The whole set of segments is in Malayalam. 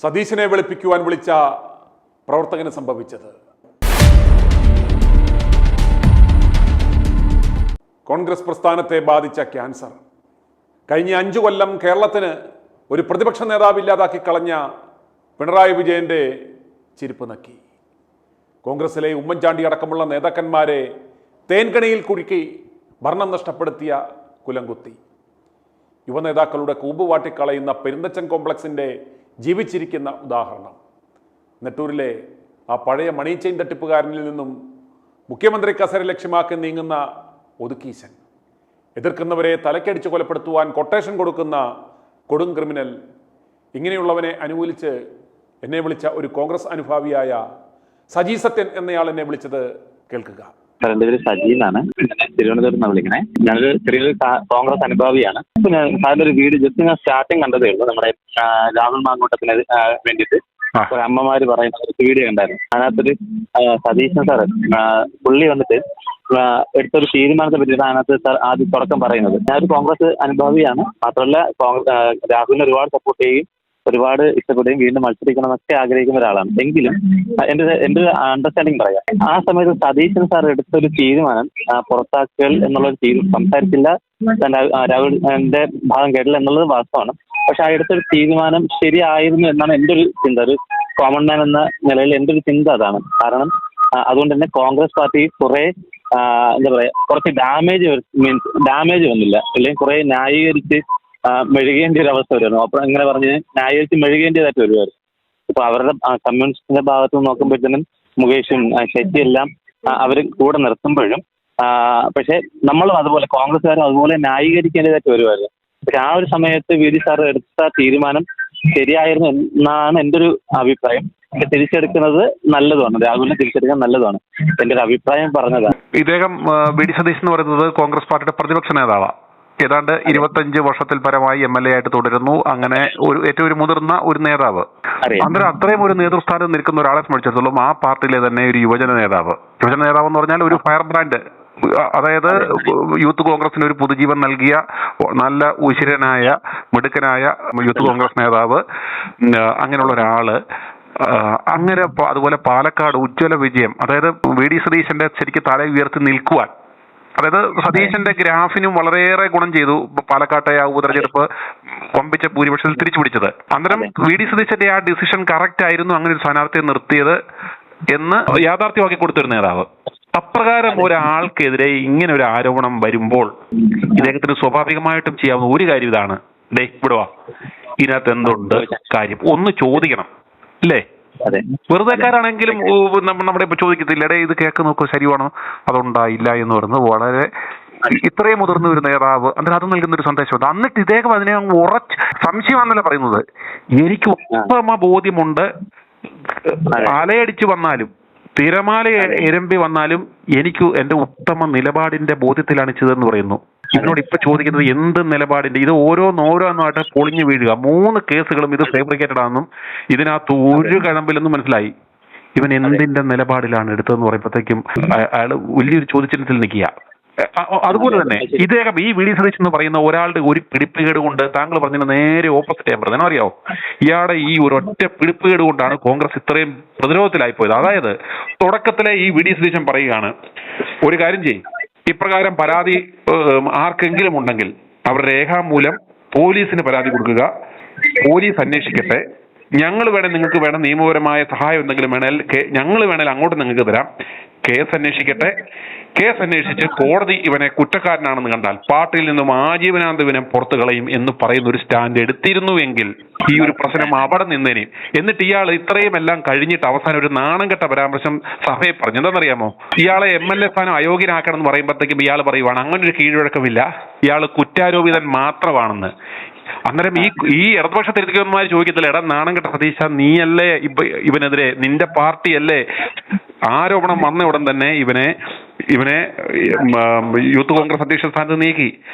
സതീശനെ വെളുപ്പിക്കുവാൻ വിളിച്ച പ്രവർത്തകന് സംഭവിച്ചത്. കോൺഗ്രസ് പ്രസ്ഥാനത്തെ ബാധിച്ച ക്യാൻസർ. കഴിഞ്ഞ 5 കൊല്ലം കേരളത്തിന് ഒരു പ്രതിപക്ഷ നേതാവില്ലാതാക്കി കളഞ്ഞ പിണറായി വിജയൻ്റെ ചിരിപ്പ് നക്കി. കോൺഗ്രസിലെ ഉമ്മൻചാണ്ടി അടക്കമുള്ള നേതാക്കന്മാരെ തേൻകണിയിൽ കുരുക്കി ഭരണം നഷ്ടപ്പെടുത്തിയ കുലംകുത്തി. യുവനേതാക്കളുടെ കൂമ്പ് വാട്ടിക്കളയുന്ന പെരുന്തച്ചൻ കോംപ്ലക്സിൻ്റെ ജീവിച്ചിരിക്കുന്ന ഉദാഹരണം. നെട്ടൂരിലെ ആ പഴയ മണി ചെയിൻ തട്ടിപ്പുകാരനിൽ നിന്നും മുഖ്യമന്ത്രി കസേര ലക്ഷ്യമാക്കി നീങ്ങുന്ന ഒതുക്കീശൻ. എതിർക്കുന്നവരെ തലക്കടിച്ച് കൊലപ്പെടുത്തുവാൻ കൊട്ടേഷൻ കൊടുക്കുന്ന കൊടും ക്രിമിനൽ. ഇങ്ങനെയുള്ളവനെ അനുകൂലിച്ച് എന്നെ വിളിച്ച ഒരു കോൺഗ്രസ് അനുഭാവിയായ സജി സത്യൻ എന്നയാൾ എന്നെ വിളിച്ചത് കേൾക്കുക. എൻ്റെ പേര് സജി എന്നാണ്. തിരുവനന്തപുരത്ത് നിന്ന് വിളിക്കണേ. ഞാനൊരു ചെറിയൊരു കോൺഗ്രസ് അനുഭാവിയാണ്. ഇപ്പൊ ഞാൻ സാറിന്റെ ഒരു വീഡിയോ ജസ്റ്റ് ഞാൻ സ്റ്റാർട്ടിങ് കണ്ടതേ ഉള്ളൂ. നമ്മുടെ രാഹുൽ മാങ്കൂട്ടത്തിന് വേണ്ടിയിട്ട് കുറെ അമ്മമാര് പറയുന്ന ഒരു വീഡിയോ ഉണ്ടായിരുന്നു. അതിനകത്തൊരു സതീശൻ സാറ് പുള്ളി വന്നിട്ട് എടുത്തൊരു തീരുമാനത്തെ പറ്റിയിട്ട് അതിനകത്ത് സാർ ആദ്യം തുടക്കം പറയുന്നത്. ഞാനൊരു കോൺഗ്രസ് അനുഭാവിയാണ്. മാത്രമല്ല രാഹുലിനെ ഒരുപാട് സപ്പോർട്ട് ചെയ്യുകയും ഒരുപാട് ഇഷ്ടപ്പെടുകയും വീണ്ടും മത്സരിക്കണം എന്നൊക്കെ ആഗ്രഹിക്കുന്ന ഒരാളാണ്. എങ്കിലും എൻ്റെ ഒരു അണ്ടർസ്റ്റാൻഡിങ് പറയാം. ആ സമയത്ത് സതീശൻ സാർ എടുത്തൊരു തീരുമാനം പുറത്താക്കൽ എന്നുള്ളൊരു സംസാരിച്ചില്ല, രാഹുലിന്റെ ഭാഗം കേട്ടില്ല എന്നുള്ളത് വാസ്തവമാണ്. പക്ഷെ ആ എടുത്തൊരു തീരുമാനം ശരിയായിരുന്നു എന്നാണ് എൻ്റെ ഒരു ചിന്ത. ഒരു കോമൺ മാൻ എന്ന നിലയിൽ എൻ്റെ ഒരു ചിന്ത അതാണ്. കാരണം അതുകൊണ്ട് തന്നെ കോൺഗ്രസ് പാർട്ടി കുറെ എന്താ പറയാ കുറച്ച് ഡാമേജ് വന്നില്ല, അല്ലെങ്കിൽ കുറെ ന്യായീകരിച്ച് മെഴുകേണ്ട ഒരു അവസ്ഥ വരുമായിരുന്നു. അപ്പോൾ ഇങ്ങനെ പറഞ്ഞ് ന്യായീകരിച്ച് മെഴുകേണ്ടതായിട്ട് വരുമായിരുന്നു. ഇപ്പൊ അവരുടെ കമ്മ്യൂണിസ്റ്റിന്റെ ഭാഗത്ത് നോക്കുമ്പോഴത്തേനും മുകേഷും ശശി എല്ലാം അവർ കൂടെ നിർത്തുമ്പോഴും പക്ഷെ നമ്മളും അതുപോലെ കോൺഗ്രസ്സുകാരും അതുപോലെ ന്യായീകരിക്കേണ്ടതായിട്ട് വരുമായിരുന്നു. പക്ഷെ ആ ഒരു സമയത്ത് വി ഡി സാർ എടുത്ത തീരുമാനം ശരിയായിരുന്നു എന്നാണ് എൻ്റെ ഒരു അഭിപ്രായം. തിരിച്ചെടുക്കുന്നത് നല്ലതാണ്, രാഹുലിനെ തിരിച്ചെടുക്കാൻ നല്ലതാണ്. എൻ്റെ ഒരു അഭിപ്രായം പറഞ്ഞതാണ്. ഇദ്ദേഹം വി ഡി സതീശൻ എന്ന് പറയുന്നത് കോൺഗ്രസ് പാർട്ടിയുടെ പ്രതിപക്ഷ നേതാവാണ്. ഏതാണ്ട് 25 വർഷത്തിൽ പരമായി MLA ആയിട്ട് തുടരുന്നു. അങ്ങനെ ഏറ്റവും ഒരു മുതിർന്ന ഒരു നേതാവ്. അന്നേരം അത്രയും ഒരു നേതൃസ്ഥാനത്ത് നിൽക്കുന്ന ഒരാളെ സംബന്ധിച്ചിടത്തോളം ആ പാർട്ടിയിലെ തന്നെ ഒരു യുവജന നേതാവ് എന്ന് പറഞ്ഞാൽ ഒരു ഫയർ ബ്രാൻഡ്, അതായത് യൂത്ത് കോൺഗ്രസിന് ഒരു പുതുജീവൻ നൽകിയ നല്ല ഉശിരനായ മിടുക്കനായ യൂത്ത് കോൺഗ്രസ് നേതാവ്, അങ്ങനെയുള്ള ഒരാള്. അങ്ങനെ അതുപോലെ പാലക്കാട് ഉജ്ജ്വല വിജയം, അതായത് വി ഡി സതീശന്റെ ശരിക്കും തല ഉയർത്തി നിൽക്കുവാൻ, അതായത് സതീശന്റെ ഗ്രാഫിനും വളരെയേറെ ഗുണം ചെയ്തു. പാലക്കാട്ടെ ആ ഉപതെരഞ്ഞെടുപ്പ് വമ്പിച്ച ഭൂരിപക്ഷത്തിൽ തിരിച്ചു പിടിച്ചത്. അന്നേരം വി ഡി സതീശന്റെ ആ ഡിസിഷൻ കറക്റ്റ് ആയിരുന്നു അങ്ങനെ ഒരു സ്ഥാനാർത്ഥിയെ നിർത്തിയത് എന്ന് യാഥാർത്ഥ്യമാക്കി കൊടുത്തൊരു നേതാവ്. അപ്രകാരം ഒരാൾക്കെതിരെ ഇങ്ങനെ ഒരു ആരോപണം വരുമ്പോൾ ഇദ്ദേഹത്തിന് സ്വാഭാവികമായിട്ടും ചെയ്യാവുന്ന ഒരു കാര്യം ഇതാണ്: വിടുവാ, ഇതിനകത്ത് എന്തുണ്ട് കാര്യം ഒന്ന് ചോദിക്കണം, അല്ലേ? വെറുതെക്കാരാണെങ്കിലും നമ്മുടെ ഇപ്പൊ ചോദിക്കത്തില്ല, ഇത് കേക്ക് നോക്കൂ ശരിയാണോ, അതുണ്ടായില്ല എന്ന് പറയുന്നത് വളരെ ഇത്രയും മുതിർന്ന ഒരു നേതാവ്. അന്നേരം അത് നൽകുന്ന ഒരു സന്ദേശമുണ്ട്. എന്നിട്ട് ഇദ്ദേഹം അതിനെ ഉറച്ച് സംശയമാണെന്നല്ല പറയുന്നത്, എനിക്ക് ഉത്തമ ബോധ്യമുണ്ട്, അലയടിച്ചു വന്നാലും തിരമാല ഇരമ്പി വന്നാലും എനിക്ക് എന്റെ ഉത്തമ നിലപാടിന്റെ ബോധ്യത്തിലാണ് ചെയ്തതെന്ന് പറയുന്നു. ഇതിനോട് ഇപ്പൊ ചോദിക്കുന്നത് എന്ത് നിലപാടിന്റെ, ഇത് ഓരോന്നായിട്ട് പൊളിഞ്ഞു വീഴുക. 3 കേസുകളും ഇത് ഫാബ്രിക്കേറ്റഡ് ആണെന്നും ഇതിനകത്ത് ഒരു കഴമ്പില്ലെന്നും മനസ്സിലായി. ഇവൻ എന്തിന്റെ നിലപാടിലാണ് എടുത്തതെന്ന് പറയുമ്പോഴത്തേക്കും അയാൾ വലിയൊരു ചോദ്യചിഹ്നത്തിൽ നിൽക്കുക. അതുപോലെ തന്നെ ഇദ്ദേഹം ഈ വി ഡി സതീശൻ എന്ന് പറയുന്ന ഒരാളുടെ ഒരു പിടിപ്പുകേട് കൊണ്ട്, താങ്കൾ പറഞ്ഞതിന് നേരെ ഓപ്പോസിറ്റ് ഞാൻ പറഞ്ഞത് അറിയാവോ, ഇയാളുടെ ഈ ഒരൊറ്റ പിടിപ്പുകേട് കൊണ്ടാണ് കോൺഗ്രസ് ഇത്രയും പ്രതിരോധത്തിലായിപ്പോയത്. അതായത് തുടക്കത്തിലെ ഈ വി ഡി സതീശൻ പറയുകയാണ്, ഒരു കാര്യം ചെയ്യും, ഇപ്രകാരം പരാതി ആർക്കെങ്കിലും ഉണ്ടെങ്കിൽ അവർ രേഖാമൂലം പോലീസിന് പരാതി കൊടുക്കുക, പോലീസ് അന്വേഷിക്കട്ടെ, ഞങ്ങൾ നിങ്ങൾക്ക് വേണം നിയമപരമായ സഹായം എന്തെങ്കിലും വേണേൽ ഞങ്ങൾ വേണേൽ അങ്ങോട്ട് നിങ്ങൾക്ക് തരാം, കേസ് അന്വേഷിക്കട്ടെ, കേസ് അന്വേഷിച്ച് കോടതി ഇവനെ കുറ്റക്കാരനാണെന്ന് കണ്ടാൽ പാർട്ടിയിൽ നിന്നും ആജീവനാന്ത ഇവനെ പുറത്തു കളയും എന്ന് പറയുന്ന ഒരു സ്റ്റാൻഡ് എടുത്തിരുന്നുവെങ്കിൽ ഈ ഒരു പ്രശ്നം അവിടെ നിന്നേനെയും. എന്നിട്ട് ഇയാൾ ഇത്രയും എല്ലാം കഴിഞ്ഞിട്ട് അവസാനം ഒരു നാണം കെട്ട പരാമർശം സഭയെ പറഞ്ഞു. എന്താണെന്നറിയാമോ, ഇയാളെ MLA സ്ഥാനം അയോഗ്യനാക്കണം എന്ന് പറയുമ്പോഴത്തേക്കും ഇയാൾ പറയുവാണ് അങ്ങനെ ഒരു കീഴ്വഴക്കമില്ല, ഇയാൾ കുറ്റാരോപിതൻ മാത്രമാണെന്ന്. അന്നേരം ഈ ഇടതുപക്ഷ തിരുത്തിക്കന്മാർ ചോദിക്കത്തില്ല, എടാ നാണം കെട്ട സതീശ, നീയല്ലേ ഇവനെതിരെ, നിന്റെ പാർട്ടിയല്ലേ ആരോപണം വന്ന ഉടൻ തന്നെ ഇവനെ യൂത്ത് കോൺഗ്രസ് അധ്യക്ഷ സ്ഥാനത്ത് നീക്കി,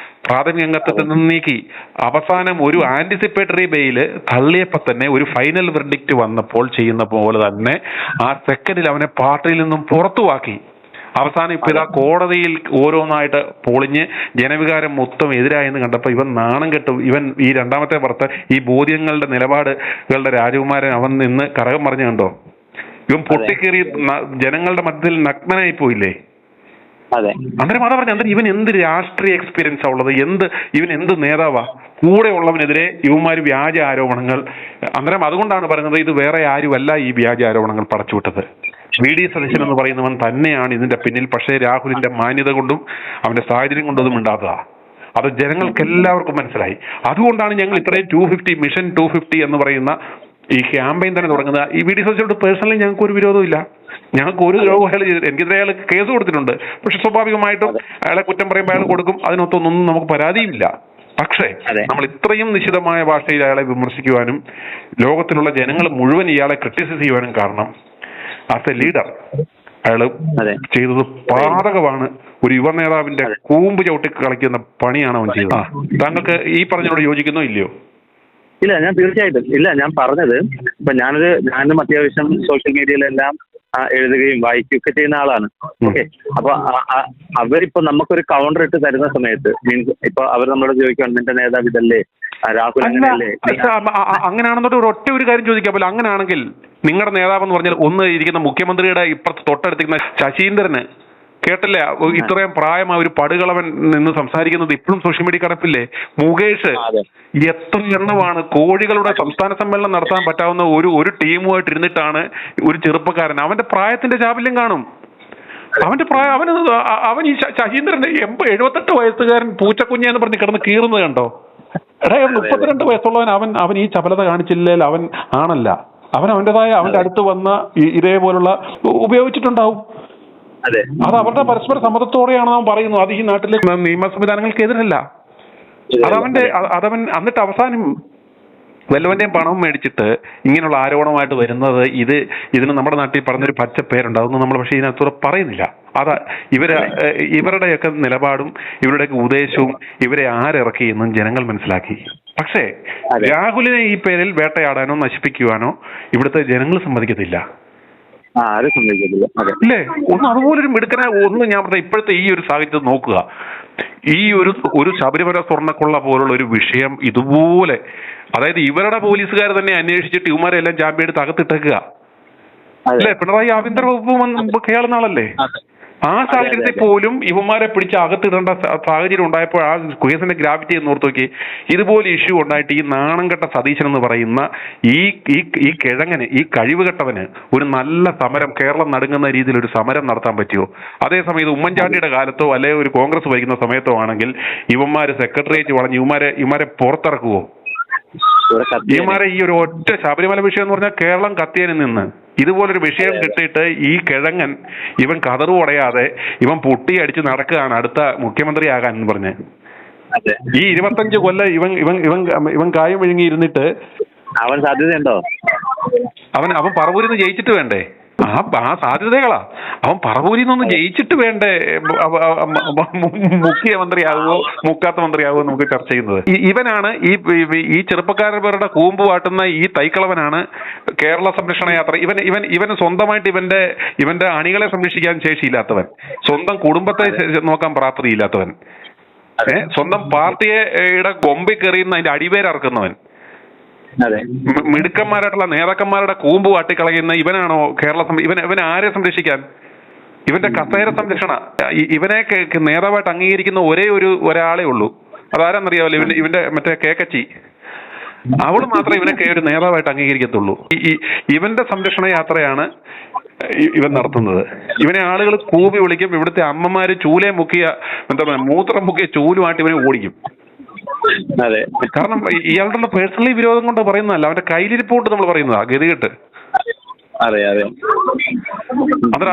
പ്രാഥമിക അംഗത്വത്തിൽ നിന്ന് നീക്കി, അവസാനം ഒരു ആന്റിസിപ്പേറ്ററി ബെയില് തള്ളിയപ്പോ തന്നെ ഒരു ഫൈനൽ വെർഡിക്റ്റ് വന്നപ്പോൾ ചെയ്യുന്ന പോലെ തന്നെ ആ സെക്കൻഡിൽ അവനെ പാർട്ടിയിൽ നിന്നും പുറത്തുവാക്കി. അവസാനം ഇപ്പൊ ഇതാ കോടതിയിൽ ഓരോന്നായിട്ട് പൊളിഞ്ഞ് ജനവികാരം മൊത്തം എതിരായെന്ന് കണ്ടപ്പോൾ ഇവൻ നാണം കെട്ടു. ഇവൻ ഈ രണ്ടാമത്തെ ഭർത്ത ഈ ബോധ്യങ്ങളുടെ നിലപാടുകളുടെ രാജകുമാരൻ അവൻ നിന്ന് കറകം പറഞ്ഞു കണ്ടോ? ഇവൻ പൊട്ടിക്കേറി ജനങ്ങളുടെ മധ്യത്തിൽ നഗ്നനായി പോയില്ലേ? അന്നേരം അതാ പറഞ്ഞു, അന്നേരം ഇവൻ എന്ത് രാഷ്ട്രീയ എക്സ്പീരിയൻസാ ഉള്ളത്? ഇവൻ എന്ത് നേതാവാ? കൂടെ ഉള്ളവനെതിരെ ഇവന്മാര് വ്യാജ ആരോപണങ്ങൾ. അന്നേരം അതുകൊണ്ടാണ് പറയുന്നത് ഇത് വേറെ ആരുമല്ല ഈ വ്യാജ ആരോപണങ്ങൾ പടച്ചുവിട്ടത്, VD സതീശൻ എന്ന് പറയുന്നവൻ തന്നെയാണ് ഇതിന്റെ പിന്നിൽ. പക്ഷേ രാഹുലിന്റെ മാന്യത കൊണ്ടും അവന്റെ സാഹചര്യം കൊണ്ടും ഒന്നും ഉണ്ടാകുക. അത് ജനങ്ങൾക്ക് എല്ലാവർക്കും മനസ്സിലായി. അതുകൊണ്ടാണ് ഞങ്ങൾ ഇത്രയും 250 മിഷൻ 250 എന്ന് പറയുന്ന ഈ ക്യാമ്പയിൻ തന്നെ തുടങ്ങുന്നത്. ഈ VD സതീശനോട് പേഴ്സണലി ഞങ്ങൾക്ക് ഒരു വിരോധമില്ല. ഞങ്ങൾക്ക് ഒരു രോഗം അയാൾ എനിക്കെതിരെ അയാൾ കേസ് കൊടുത്തിട്ടുണ്ട്. പക്ഷെ സ്വാഭാവികമായിട്ടും അയാളെ കുറ്റം പറയുമ്പോൾ അയാൾ കൊടുക്കും. അതിനൊത്തൊന്നും നമുക്ക് പരാതിയുമില്ല. പക്ഷേ നമ്മൾ ഇത്രയും നിശിതമായ ഭാഷയിൽ അയാളെ വിമർശിക്കുവാനും ലോകത്തിലുള്ള ജനങ്ങൾ മുഴുവൻ ഇയാളെ ക്രിട്ടിസൈസ് ചെയ്യുവാനും കാരണം ആസ് എ ലീഡർ അയാള് ചെയ്തത് പാതകമാണ്. ഒരു യുവ നേതാവിന്റെ കൂമ്പ് ചവിട്ടി കളിക്കുന്ന പണിയാണ് അവൻ ചെയ്തത്. താങ്കൾക്ക് ഈ പറഞ്ഞതിനോട് യോജിക്കുന്നോ ഇല്ലയോ? ഇല്ല, ഞാൻ തീർച്ചയായിട്ടും ഇല്ല. ഞാൻ പറഞ്ഞത് ഇപ്പൊ ഞാനും അത്യാവശ്യം സോഷ്യൽ മീഡിയയിലെല്ലാം എഴുതുകയും വായിക്കുകയൊക്കെ ചെയ്യുന്ന ആളാണ്. ഓക്കെ, അപ്പൊ അവരിപ്പോ നമുക്കൊരു കൗണ്ടർ ഇട്ട് തരുന്ന സമയത്ത് മീൻസ് ഇപ്പൊ അവർ നമ്മളോട് ചോദിക്കുകയാണ് നിന്റെ നേതാവ് ഇതല്ലേ, രാഹുൽ അങ്ങനെയല്ലേ? അങ്ങനെയാണെന്നോട്ട് ഒറ്റ ഒരു കാര്യം ചോദിക്കാൻ പറ്റില്ല. അങ്ങനെയാണെങ്കിൽ നിങ്ങളുടെ നേതാവ് എന്ന് പറഞ്ഞാൽ ഒന്ന് ഇരിക്കുന്ന മുഖ്യമന്ത്രിയുടെ ഇപ്പുറത്ത് തൊട്ടടുത്തിരിക്കുന്ന ശശീന്ദ്രന് കേട്ടില്ലേ? ഇത്രയും പ്രായമായ ഒരു പടുകളവൻ നിന്ന് സംസാരിക്കുന്നത് ഇപ്പോഴും സോഷ്യൽ മീഡിയ കിടപ്പില്ലേ? മുകേഷ് എത്ര എണ്ണമാണ് കോഴികളുടെ സംസ്ഥാന സമ്മേളനം നടത്താൻ പറ്റാവുന്ന ഒരു ടീമുമായിട്ട് ഇരുന്നിട്ടാണ് ഒരു ചെറുപ്പക്കാരൻ. അവന്റെ പ്രായത്തിന്റെ ചാബല്യം കാണും. അവന്റെ പ്രായം അവൻ ഈ ശശീന്ദ്രന്റെ 78 വയസ്സുകാരൻ പൂച്ചക്കുഞ്ഞ എന്ന് പറഞ്ഞ് കിടന്ന് കീറുന്നത് കണ്ടോ? എടാ 32 വയസ്സുള്ളവൻ അവൻ ഈ ചപലത കാണിച്ചില്ലേ? അവൻ ആണല്ല. അവൻ്റെതായ അവന്റെ അടുത്ത് വന്ന ഇതേപോലുള്ള ഉപയോഗിച്ചിട്ടുണ്ടാവും. അത് അവരുടെ പരസ്പര സമ്മതത്തോടെയാണ് നാം പറയുന്നത്. അത് ഈ നാട്ടിലെ നിയമ സംവിധാനങ്ങൾക്കെതിരല്ല. അതവൻ എന്നിട്ട് അവസാനം വല്ലവന്റെയും പണം മേടിച്ചിട്ട് ഇങ്ങനെയുള്ള ആരോപണമായിട്ട് വരുന്നത് ഇതിന് നമ്മുടെ നാട്ടിൽ പറഞ്ഞൊരു പച്ച പേരുണ്ട്. അതൊന്നും നമ്മൾ പക്ഷേ ഇതിനകത്തൂടെ പറയുന്നില്ല. ഇവരുടെയൊക്കെ നിലപാടും ഇവരുടെയൊക്കെ ഉദ്ദേശവും ഇവരെ ആരിറക്കി എന്നും ജനങ്ങൾ മനസ്സിലാക്കി. പക്ഷേ രാഹുലിനെ ഈ പേരിൽ വേട്ടയാടാനോ നശിപ്പിക്കുവാനോ ഇവിടുത്തെ ജനങ്ങൾ സമ്മതിക്കത്തില്ല. ഇല്ലേ? അതുപോലൊരു മിടുക്കനെ ഞാൻ പറഞ്ഞ ഇപ്പോഴത്തെ ഈ ഒരു സാഹചര്യത്തിൽ നോക്കുക. ഈ ഒരു ശബരിമല സ്വർണ്ണക്കൊള്ള പോലുള്ള ഒരു വിഷയം ഇതുപോലെ, അതായത് ഇവരുടെ പോലീസുകാർ തന്നെ അന്വേഷിച്ചിട്ട് ഇവന്മാരെ എല്ലാം ചാമ്പിയെടുത്ത് അകത്തിട്ടേക്കുക അല്ലേ? പിണറായി ആഭ്യന്തര വകുപ്പ് കേളുന്ന ആളല്ലേ? ആ സാഹചര്യത്തിൽ പോലും ഇവന്മാരെ പിടിച്ച് അകത്തിടേണ്ട സാഹചര്യം ഉണ്ടായപ്പോൾ ആ കേസിന്റെ ഗ്രാവിറ്റി എന്ന് ഓർത്ത് നോക്കി. ഇതുപോലെ ഇഷ്യൂ ഉണ്ടായിട്ട് ഈ നാണംകെട്ട സതീശൻ എന്ന് പറയുന്ന ഈ കിഴങ്ങന്, ഈ കഴിവുകെട്ടവന് ഒരു നല്ല സമരം, കേരളം നടുങ്ങുന്ന രീതിയിൽ ഒരു സമരം നടത്താൻ പറ്റുമോ? അതേസമയം ഇത് ഉമ്മൻചാണ്ടിയുടെ കാലത്തോ അല്ലെങ്കിൽ ഒരു കോൺഗ്രസ് ഭരിക്കുന്ന സമയത്തോ ആണെങ്കിൽ ഇവന്മാര് സെക്രട്ടേറിയറ്റ് വളഞ്ഞ് ഇവന്മാരെ പുറത്തിറക്കുവോ? ഇവന്മാരെ ഈ ഒരു ഒറ്റ ശബരിമല വിഷയം എന്ന് പറഞ്ഞാൽ കേരളം കത്തിയതിൽ നിന്ന് ഇതുപോലൊരു വിഷയം കിട്ടിയിട്ട് ഈ കിഴങ്ങൻ ഇവൻ കതറു ഉടയാതെ ഇവൻ പൊട്ടി അടിച്ച് നടക്കുകയാണ് അടുത്ത മുഖ്യമന്ത്രിയാകാൻ എന്ന് പറഞ്ഞ്. ഈ 25 കൊല്ലം ഇവൻ കായം വിഴുങ്ങി ഇരുന്നിട്ട് അവൻ സാധ്യതയുണ്ടോ? അവൻ പറവൂരിന്ന് ജയിച്ചിട്ട് വേണ്ടേ? ആ സാധ്യതകളാ. അവൻ പറവൂരിൽ നിന്നൊന്ന് ജയിച്ചിട്ട് വേണ്ടേ മുഖ്യമന്ത്രിയാകുമോ മുക്കാത്ത മന്ത്രിയാകുമോ നമുക്ക് ചർച്ച ചെയ്യുന്നത്. ഇവനാണ് ഈ ചെറുപ്പക്കാരുടെ കൂമ്പ് വാട്ടുന്ന ഈ തൈക്കളവനാണ് കേരള സംരക്ഷണ യാത്ര. ഇവന് സ്വന്തമായിട്ട് ഇവന്റെ അണികളെ സംരക്ഷിക്കാൻ ശേഷിയില്ലാത്തവൻ, സ്വന്തം കുടുംബത്തെ നോക്കാൻ പ്രാപ്തിയില്ലാത്തവൻ, സ്വന്തം പാർട്ടിയുടെ കൊമ്പിൽ കയറിയുന്ന അതിന്റെ അടിവേരറക്കുന്നവൻ, മിടുക്കന്മാരായിട്ടുള്ള നേതാക്കന്മാരുടെ കൂമ്പ് വാട്ടിക്കളയുന്ന ഇവനാണോ ഇവൻ ആരെ സംരക്ഷിക്കാൻ? ഇവന്റെ കസേര സംരക്ഷണ. ഇവനെ നേതാവായിട്ട് അംഗീകരിക്കുന്ന ഒരാളേ ഉള്ളൂ. അതാരെന്നറിയാമല്ലോ? ഇവന്റെ മറ്റേ കേക്കച്ചി. അവള് മാത്രമേ ഇവനെ ഒരു നേതാവായിട്ട് അംഗീകരിക്കത്തുള്ളൂ. ഇവന്റെ സംരക്ഷണ യാത്രയാണ് ഇവൻ നടത്തുന്നത്. ഇവനെ ആളുകൾ കൂമ്പി വിളിക്കും. ഇവിടുത്തെ അമ്മമാര് ചൂലയെ മുക്കിയ മൂത്രം മുക്കിയ ചൂലുമായിട്ട് ഇവനെ ഓടിക്കും. കാരണം ഇയാളുടെ പേഴ്സണലി വിരോധം കൊണ്ട് പറയുന്നതല്ല, അവന്റെ കയ്യിലിരിപ്പോട്ട് നമ്മൾ പറയുന്നതാ ഗതികെട്ട്.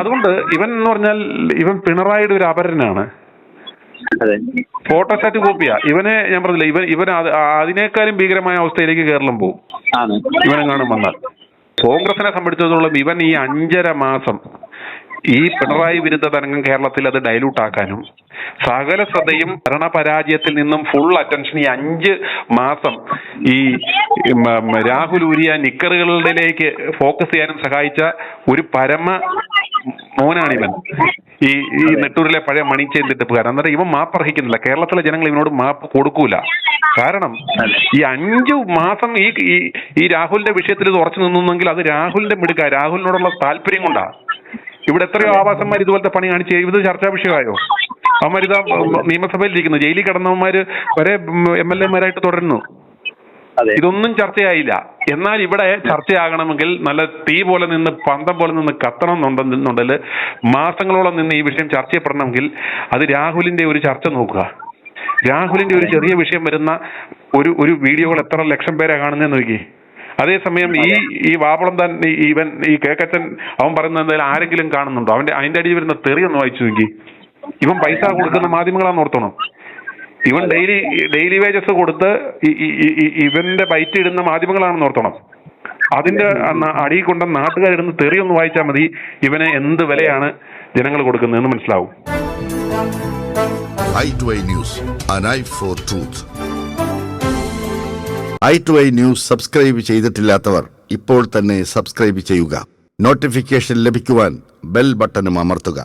അതുകൊണ്ട് ഇവൻ എന്ന് പറഞ്ഞാൽ ഇവൻ പിണറായിയുടെ ഒരു അപരനാണ്. ഫോട്ടോസ്റ്റാറ്റ് കോപ്പിയാ. ഇവനെ ഞാൻ പറഞ്ഞില്ല, ഇവൻ അതിനേക്കാളും ഭീകരമായ അവസ്ഥയിലേക്ക് കേരളം പോകും ഇവനെങ്ങാനും വന്നാൽ. കോൺഗ്രസിനെ സംബന്ധിച്ചിടത്തോളം ഇവൻ ഈ 5.5 മാസം ഈ പിണറായി വിരുദ്ധ തരംഗം കേരളത്തിൽ അത് ഡൈലൂട്ട് ആക്കാനും സകല ശ്രദ്ധയും ഭരണപരാജയത്തിൽ നിന്നും ഫുൾ അറ്റൻഷൻ ഈ 5 മാസം ഈ രാഹുൽ ഊരിയ നിക്കറുകളിലേക്ക് ഫോക്കസ് ചെയ്യാനും സഹായിച്ച ഒരു പരമ മോനാണ് ഇവൻ, ഈ നെട്ടൂരിലെ പഴയ മണിച്ചേന്തി ടിപ്പുകാരൻ. അന്നേരം ഇവൻ മാപ്പ് അർഹിക്കുന്നില്ല. കേരളത്തിലെ ജനങ്ങൾ ഇവനോട് മാപ്പ് കൊടുക്കൂല. കാരണം ഈ 5 മാസം ഈ രാഹുലിന്റെ വിഷയത്തിൽ ഇത് ഉറച്ചു നിന്നെങ്കിൽ അത് രാഹുലിന്റെ മിടുക്ക, രാഹുലിനോടുള്ള താല്പര്യം കൊണ്ടാ. ഇവിടെ എത്രയോ ആവാസന്മാർ ഇതുപോലത്തെ പണി കാണിച്ച് ഇത് ചർച്ചാ വിഷയമായോ? അവന്മാരിതാ നിയമസഭയിൽ ഇരിക്കുന്നു, ജയിലിൽ കിടന്നവന്മാര് വരെ MLA മാരായിട്ട് തുടരുന്നു. ഇതൊന്നും ചർച്ചയായില്ല. എന്നാൽ ഇവിടെ ചർച്ചയാകണമെങ്കിൽ നല്ല തീ പോലെ നിന്ന് പന്തം പോലെ നിന്ന് കത്തണം എന്നുണ്ടെന്നുണ്ടെങ്കിൽ മാസങ്ങളോളം നിന്ന് ഈ വിഷയം ചർച്ച ചെയ്യപ്പെടണമെങ്കിൽ അത് രാഹുലിന്റെ ഒരു ചർച്ച നോക്കുക. രാഹുലിന്റെ ഒരു ചെറിയ വിഷയം വരുന്ന ഒരു വീഡിയോകൾ എത്ര ലക്ഷം പേരാ കാണുന്നതെന്ന് നോക്കി. അതേസമയം ഈ വാപ്പളം താൻ ഇവൻ ഈ കേക്കച്ചൻ അവൻ പറയുന്ന എന്തായാലും ആരെങ്കിലും കാണുന്നുണ്ടോ? അതിന്റെ അടിയിൽ വരുന്ന തെറി ഒന്ന് വായിച്ചു നോക്കി. ഇവൻ പൈസ കൊടുക്കുന്ന മാധ്യമങ്ങളാന്ന് ഓർത്തണം. ഇവൻ ഡെയിലി വേജസ് കൊടുത്ത് ഇവന്റെ ബൈറ്റ് ഇടുന്ന മാധ്യമങ്ങളാണെന്ന് ഓർത്തണം. അതിന്റെ അടിയിൽ കൊണ്ട നാട്ടുകാരിടുന്ന തെറി ഒന്ന് വായിച്ചാൽ മതി ഇവന് എന്ത് വിലയാണ് ജനങ്ങൾ കൊടുക്കുന്നതെന്ന് മനസ്സിലാവും. i2i News, an eye for truth. i2i News subscribe ചെയ്തിട്ടില്ലാത്തവർ ഇപ്പോൾ തന്നെ സബ്സ്ക്രൈബ് ചെയ്യുക. നോട്ടിഫിക്കേഷൻ ലഭിക്കുവാൻ ബെൽ ബട്ടണും അമർത്തുക.